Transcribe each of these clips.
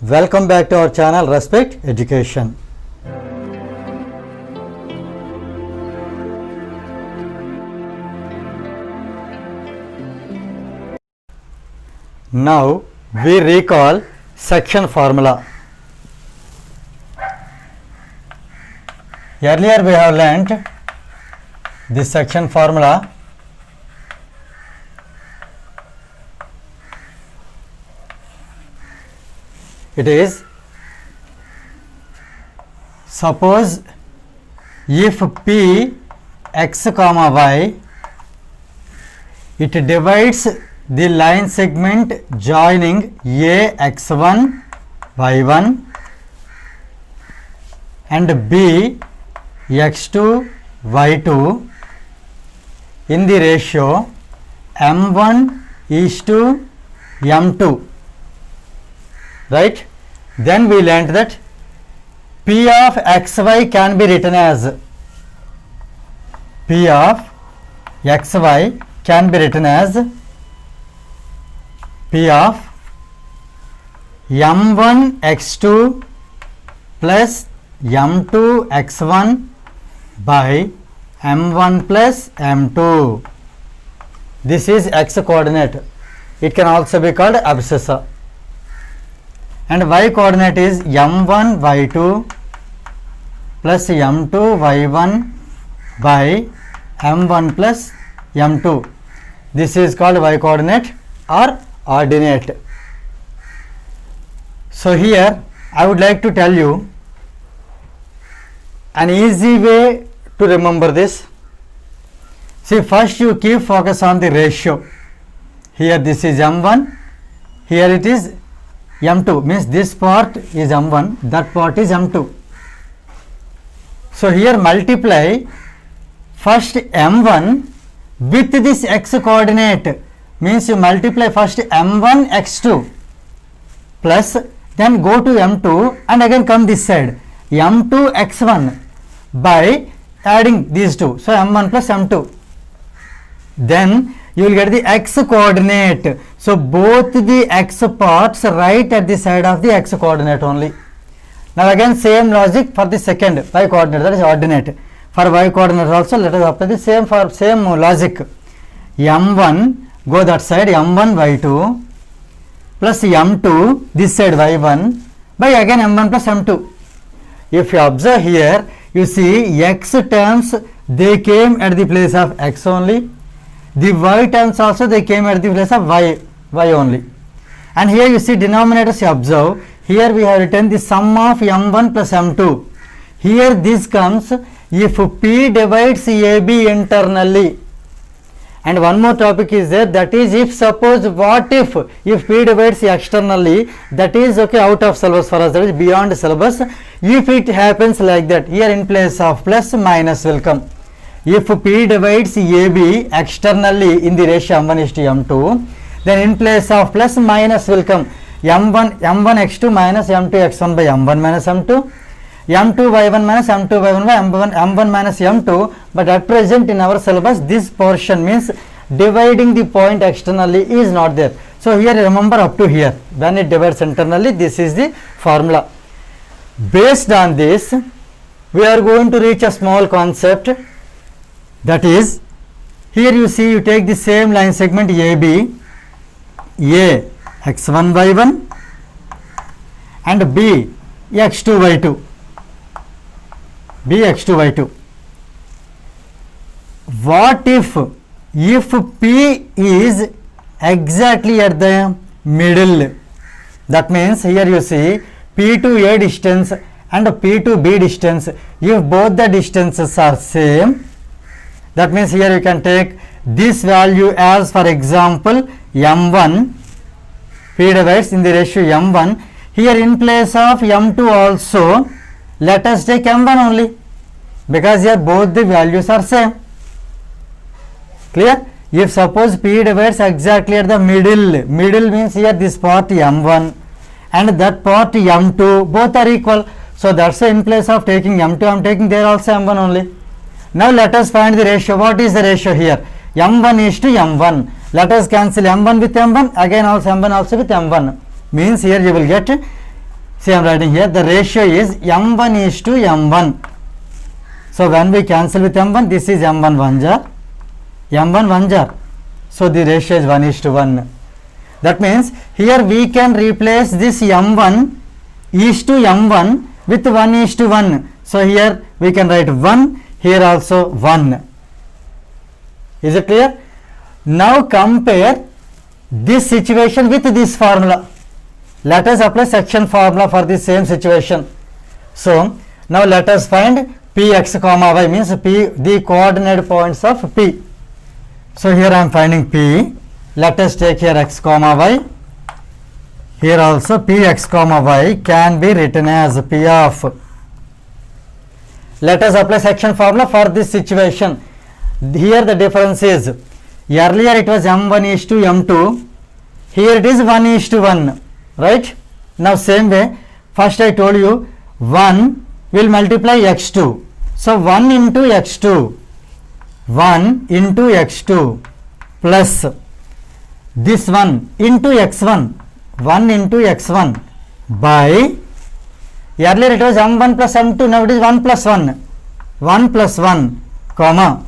Welcome back to our channel Respect Education. Now we recall section formula. Earlier we have learnt this section formula. It is, suppose if P x comma y, it divides the line segment joining A x1 y1 and B x2 y2 in the ratio m1 is to m2, right? Then we learnt that P of xy can be written as P of xy can be written as P of m1 x2 plus m2 x1 by m1 plus m2. This is x coordinate. It can also be called abscissa. And y coordinate is m1 y2 plus m2 y1 by m1 plus m2. This is called y coordinate or ordinate. So here I would like to tell you an easy way to remember this. See, first you keep focus on the ratio. Here this is m1, here it is m2, means this part is m1, that part is m2. So here multiply first m1 with this x coordinate, means you multiply first m1 x2 plus then go to m2 and again come this side m2 x1 by adding these two. So m1 plus m2. Then you will get the x coordinate. So both the x parts right at the side of the x coordinate only. Now again same logic for the second y coordinate, that is ordinate. For y coordinate also let us apply the same logic. m1 go that side m1 y2 plus m2 this side y1 by again m1 plus m2. If you observe here, you see x terms they came at the place of x only. The y terms also they came at the place of y only. And here you see denominators, you observe, here we have written the sum of m1 plus m2. Here this comes if P divides AB internally. And one more topic is there, that is if suppose what if P divides externally, that is okay, out of syllabus for us, that is beyond syllabus. If it happens like that, here in place of plus minus will come. If P divides AB externally in the ratio m1 is to m2, then in place of plus minus will come m1 x2 minus m2 x1 by m1 minus m2, m2 y1 minus m2 y1 by m1 minus m2. But at present in our syllabus this portion means dividing the point externally is not there. So here remember up to here, when it divides internally, this is the formula. Based on this we are going to reach a small concept, that is, here you see you take the same line segment AB, A x1 y1 and B x2 y2, B x2 y2. What if P is exactly at the middle? That means here you see P to A distance and P to B distance, if both the distances are same, that means here you can take this value as, for example, m1, P divides in the ratio m1. Here in place of m2 also let us take m1 only, because here both the values are same. Clear? If suppose P divides exactly at the middle means here this part m1 and that part m2, both are equal. So that's why in place of taking m2 I am taking there also m1 only. Now let us find the ratio. What is the ratio here? m1 is to m1. Let us cancel m1 with m1, again also m1 also with m1. Means here you will get See, I am writing here, the ratio is m1 is to m1. So when we cancel with m1, this is m1 1 jar, m1 1 jar. So the ratio is 1 is to 1. That means here we can replace this m1 is to m1 with 1 is to 1. So here we can write 1, here also 1. Is it clear? Now compare this situation with this formula. Let us apply section formula for the same situation. So now let us find px comma y, means p, the coordinate points of p. So here I am finding p. Let us take here x comma y. Here also px comma y can be written as p of. Let us apply section formula for this situation. Here the difference is, earlier it was m1 is to m2, here it is 1 is to 1, right? Now same way, first I told you 1 will multiply x2. So 1 into x2, 1 into x2 plus this 1 into x1, 1 into x1 by, earlier it was m1 plus m2, now it is 1 plus 1, 1 plus 1, comma.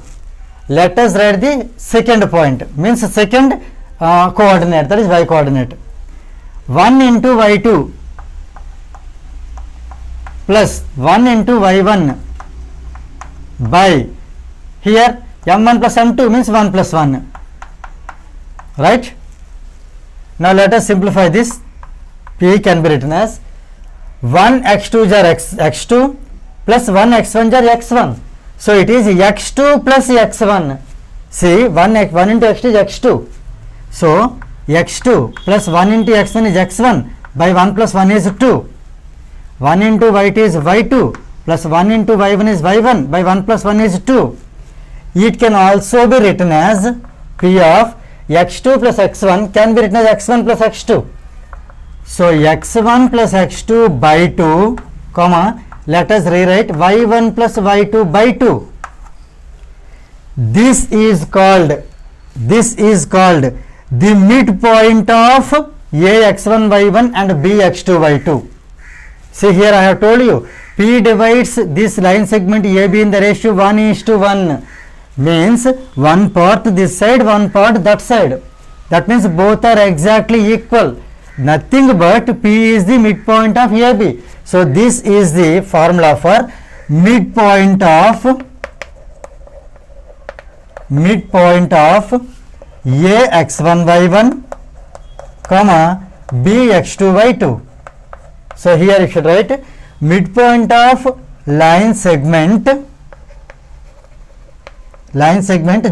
Let us write the second point, means second coordinate, that is y coordinate. 1 into y2 plus 1 into y1 by, here m1 plus m2 means 1 plus 1, right? Now let us simplify this. P can be written as 1 x2 jar x2 plus 1 x1 jar x1. So it is x2 plus x1. See, 1 into x2 is x2. So x2 plus 1 into x1 is x1 by 1 plus 1 is 2. 1 into y2 is y2 plus 1 into y1 is y1 by 1 plus 1 is 2. It can also be written as p of x2 plus x1 can be written as x1 plus x2. So x1 plus x2 by 2, comma, let us rewrite y1 plus y2 by 2. This is called the midpoint of a x1 y1 and b x2 y2. See, here I have told you, p divides this line segment AB in the ratio 1 is to 1, means one part this side, one part that side. That means both are exactly equal. Nothing but p is the midpoint of AB. So this is the formula for midpoint of a x1 y1, comma, b x2 y2. So here you should write midpoint of line segment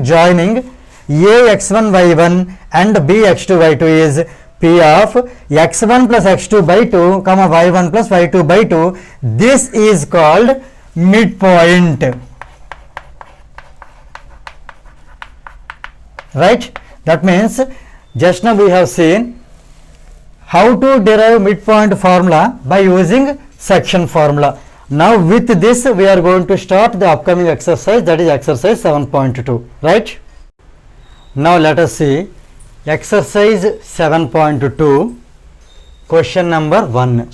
joining a x1 y1 and b x2 y2 is p of x1 plus x2 by 2, comma, y1 plus y2 by 2. This is called midpoint, right? That means just now we have seen how to derive midpoint formula by using section formula. Now with this we are going to start the upcoming exercise, that is exercise 7.2, right? Now let us see exercise 7.2, question number 1.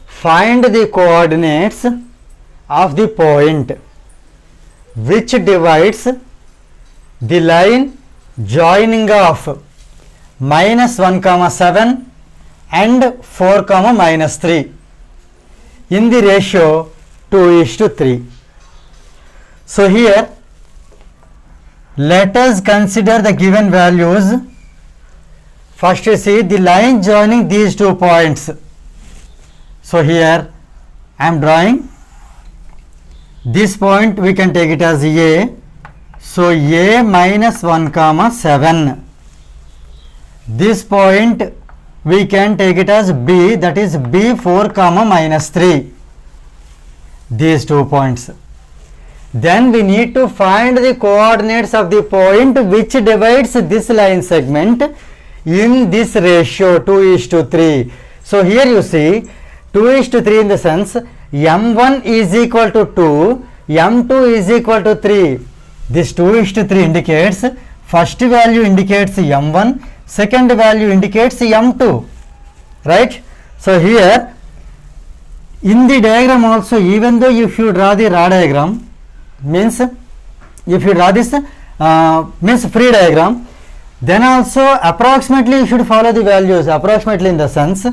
Find the coordinates of the point which divides the line joining of -1, 7 and 4, -3 in the ratio 2 is to 3. So here let us consider the given values. First you see the line joining these 2 points. So here I am drawing this point, we can take it as A. So A -1, 7. This point we can take it as B, that is B 4, -3. These 2 points. Then we need to find the coordinates of the point which divides this line segment in this ratio 2 is to 3. So here you see 2 is to 3 in the sense m1 is equal to 2, m2 is equal to 3. This 2 is to 3 indicates first value indicates m1, second value indicates m2, right? So here In the diagram also, even though if you draw the raw diagram, means if you draw this means free diagram, then also approximately you should follow the values, approximately in the sense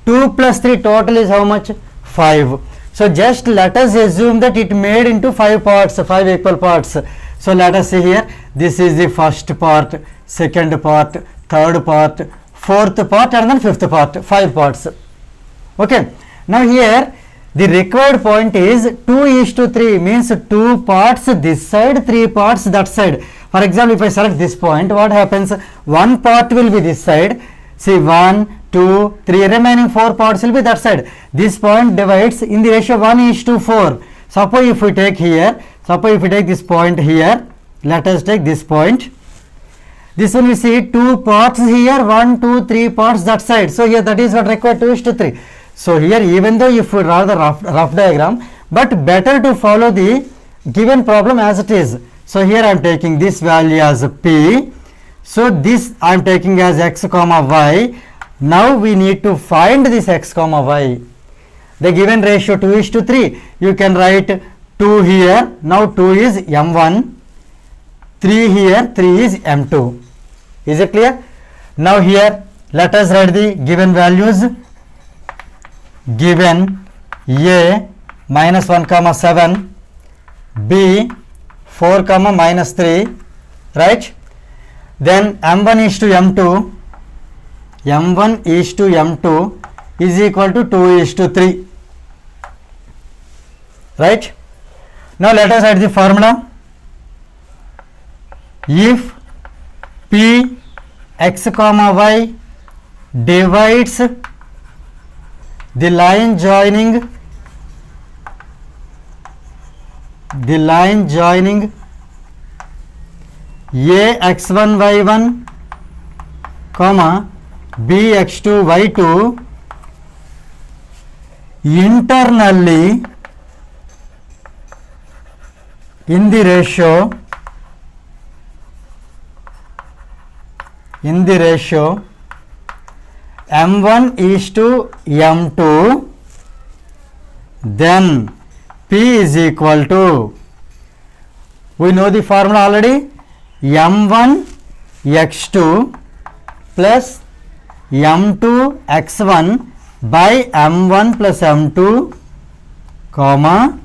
2 plus 3 total is how much? 5. So just let us assume that it made into 5 parts, 5 equal parts. So let us see here, this is the first part, second part, third part, fourth part and then fifth part, 5 parts. Okay. Now here the required point is 2:3, means 2 parts this side, 3 parts that side. For example, if I select this point, what happens? 1 part will be this side. See, 1, 2, 3, remaining 4 parts will be that side. This point divides in the ratio 1:4. Suppose if we take here, suppose if we take this point here, let us take this point. This one we see 2 parts here, 1, 2, 3 parts that side. So here that is what required 2:3. So here, even though if we draw the rough diagram, but better to follow the given problem as it is. So here I am taking this value as P. So this I am taking as x comma y. Now we need to find this x comma y. The given ratio 2:3. You can write 2 here. Now 2 is m1. 3 here. 3 is m2. Is it clear? Now here let us write the given values. Given a minus 1 comma 7, b 4 comma minus 3, right? Then m1 is to m2, m1 is to m2 is equal to 2:3, right? Now let us write the formula. If p x comma y divides the line joining a x1 y1 comma b x2 y2 internally in the ratio m1 is to m2, then p is equal to, we know the formula already, m1 x2 plus m2 x1 by m1 plus m2 comma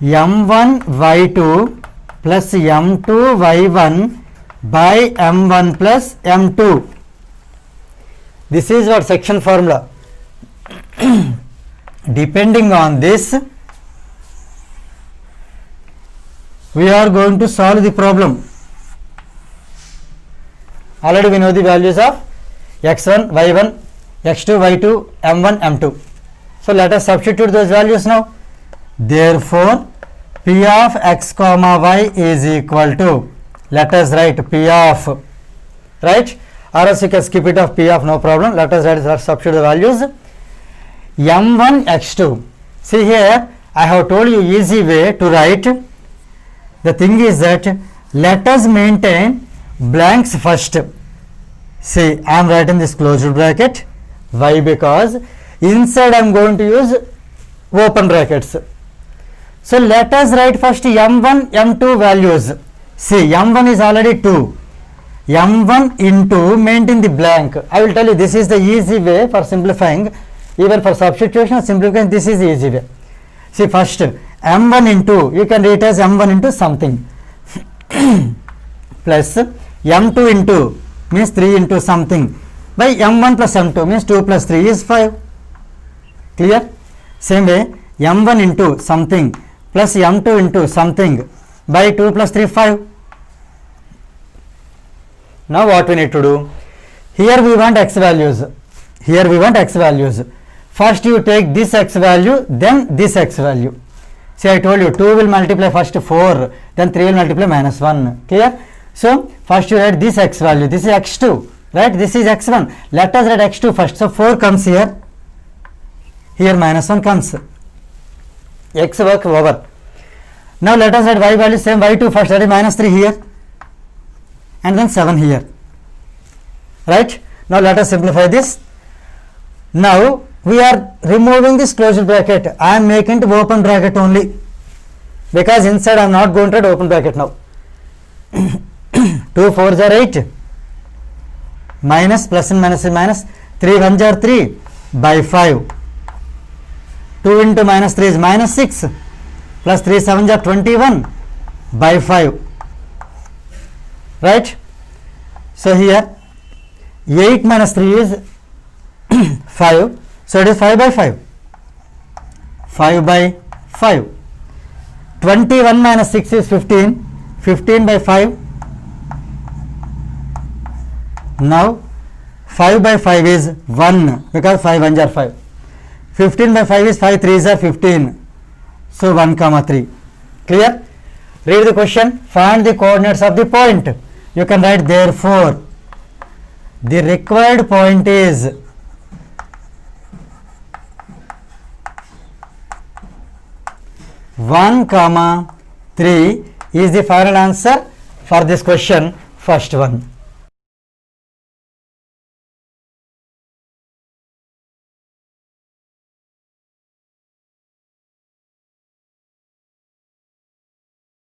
m1 y2 plus m2 y1 by m1 plus m2. This is what section formula. Depending on this, we are going to solve the problem. Already we know the values of x1, y1, x2, y2, m1, m2. So let us substitute those values now. Therefore, p of x comma y is equal to, let us write p of, right? Or else you can skip it off, p of, no problem. Let us write, let's substitute the values. m1 x2. See here, I have told you easy way to write. The thing is that let us maintain blanks first. See, I am writing this closed bracket. Why? Because inside I am going to use open brackets. So let us write first m1, m2 values. See, m1 is already 2. m1 into, maintain the blank. I will tell you, this is the easy way for simplifying. Even for substitution, simplification, this is the easy way. See, first m1 into, you can write as m1 into something plus m2 into means 3 into something by m1 plus m2 means 2 plus 3 is 5. Clear? Same way, m1 into something plus m2 into something by 2 plus 3 5. Now what we need to do? Here we want x values. Here we want x values. First you take this x value, then this x value. See, I told you 2 will multiply first 4, then 3 will multiply minus 1. Clear? So first you write this x value. This is x2, right? This is x1. Let us write x2 first. So 4 comes here. Here minus 1 comes. X work over. Now let us write y value, same y2 first. That is minus 3 here. And then 7 here. Right? Now let us simplify this. Now we are removing this closed bracket. I am making it open bracket only, because inside I am not going to write open bracket now. 2 4s are 8, minus, plus and minus is minus, 3 1s are 3 by 5. 2 into minus 3 is minus 6, plus 3 7s are 21 by 5, right? So here 8 minus 3 is 5, so it is 5 by 5, 5 by 5. 21 minus 6 is 15, 15 by 5. Now 5 by 5 is 1, because 5 1s are 5. 15 by 5 is 5 3s are 15, so 1 comma 3. Clear? Read the question. Find the coordinates of the point. You can write therefore the required point is (1, 3) is the final answer for this question, first one.